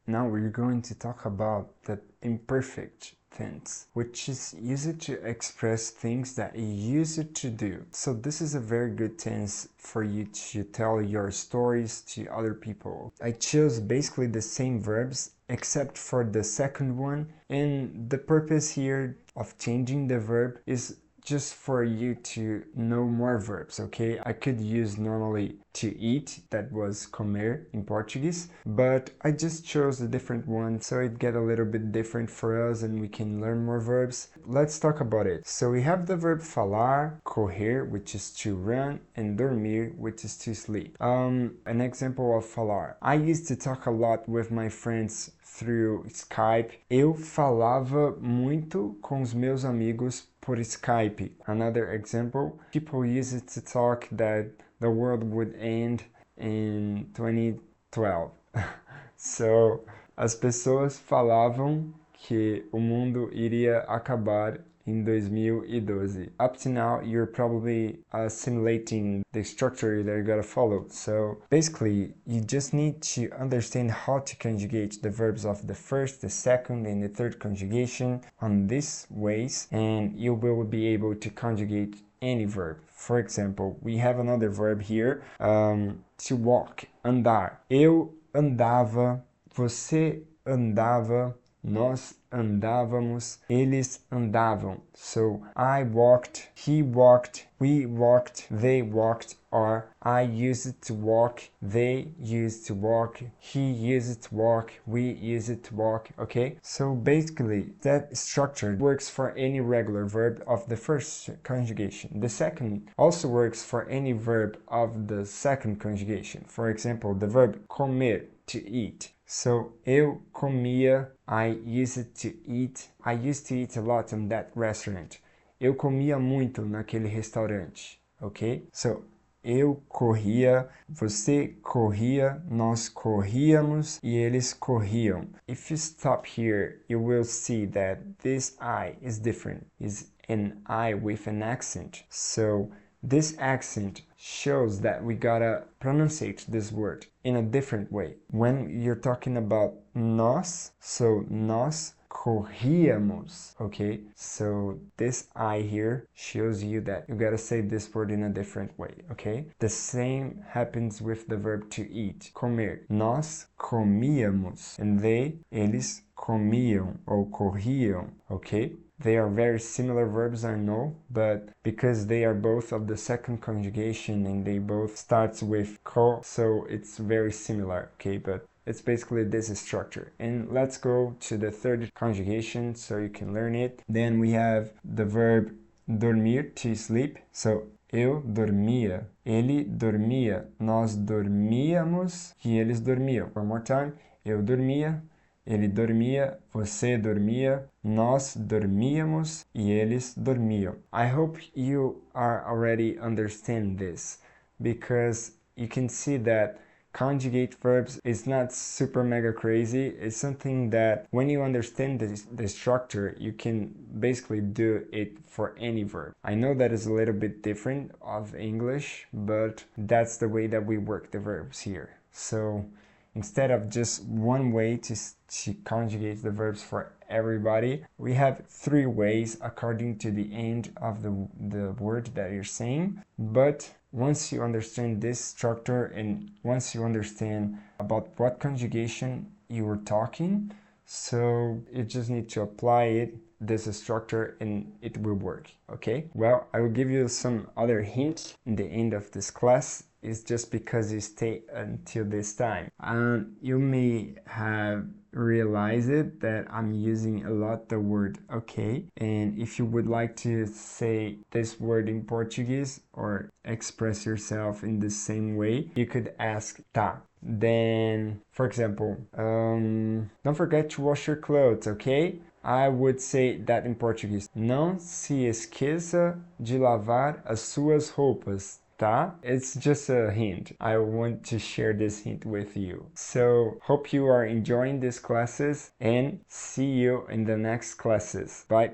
Now we're going to talk about the imperfect tense, which is used to express things that you used to do. So this is a very good tense for you to tell your stories to other people. I chose basically the same verbs except for the second one, and the purpose here of changing the verb is just for you to know more verbs, okay? I could use normally to eat, that was comer in Portuguese, but I just chose a different one so it get a little bit different for us and we can learn more verbs. Let's talk about it. So we have the verb falar, correr, which is to run, and dormir, which is to sleep. An example of falar. I used to talk a lot with my friends through Skype. Eu falava muito com os meus amigos por Skype. Another example, people used to talk that the world would end in 2012. So, as pessoas falavam que o mundo iria acabar in 2012. Up to now, you're probably assimilating the structure that you gotta follow. So basically, you just need to understand how to conjugate the verbs of the first, the second, and the third conjugation on these ways, and you will be able to conjugate any verb. For example, we have another verb here, to walk, andar. Eu andava, você andava, nós andávamos, eles andavam. So I walked, he walked, we walked, they walked, or I used to walk, they used to walk, he used to walk, we used to walk, okay? So basically that structure works for any regular verb of the first conjugation. The second also works for any verb of the second conjugation. For example, the verb comer, to eat. So, eu comia, I used to eat. I used to eat a lot in that restaurant. Eu comia muito naquele restaurante, okay? So, eu corria, você corria, nós corríamos e eles corriam. If you stop here, you will see that this I is different. It's an I with an accent. So, this accent shows that we gotta pronunciate this word in a different way. When you're talking about nós, so nós corríamos, okay? So this I here shows you that you gotta say this word in a different way, okay? The same happens with the verb to eat, comer. Nós comíamos, and eles comiam ou corriam, okay? They are very similar verbs, I know, but because they are both of the second conjugation and they both starts with co, so it's very similar, okay? But it's basically this structure. And let's go to the third conjugation so you can learn it. Then we have the verb dormir, to sleep. So, eu dormia, ele dormia, nós dormíamos e eles dormiam. One more time. Eu dormia, ele dormia, você dormia, nós dormíamos e eles dormiam. I hope you are already understand this, because you can see that conjugate verbs is not super mega crazy. It's something that when you understand the structure, you can basically do it for any verb. I know that is a little bit different of English, but that's the way that we work the verbs here. So instead of just one way to conjugate the verbs for everybody, we have three ways according to the end of the word that you're saying. But once you understand this structure and once you understand about what conjugation you were talking, so you just need to apply it, this structure, and it will work, okay? Well, I will give you some other hints in the end of this class. It's just because you stay until this time. You may have realized it that I'm using a lot the word okay, and if you would like to say this word in Portuguese or express yourself in the same way, you could ask tá. Then, for example, don't forget to wash your clothes, okay? I would say that in Portuguese. Não se esqueça de lavar as suas roupas. Tá? It's just a hint. I want to share this hint with you. So, hope you are enjoying these classes and see you in the next classes. Bye.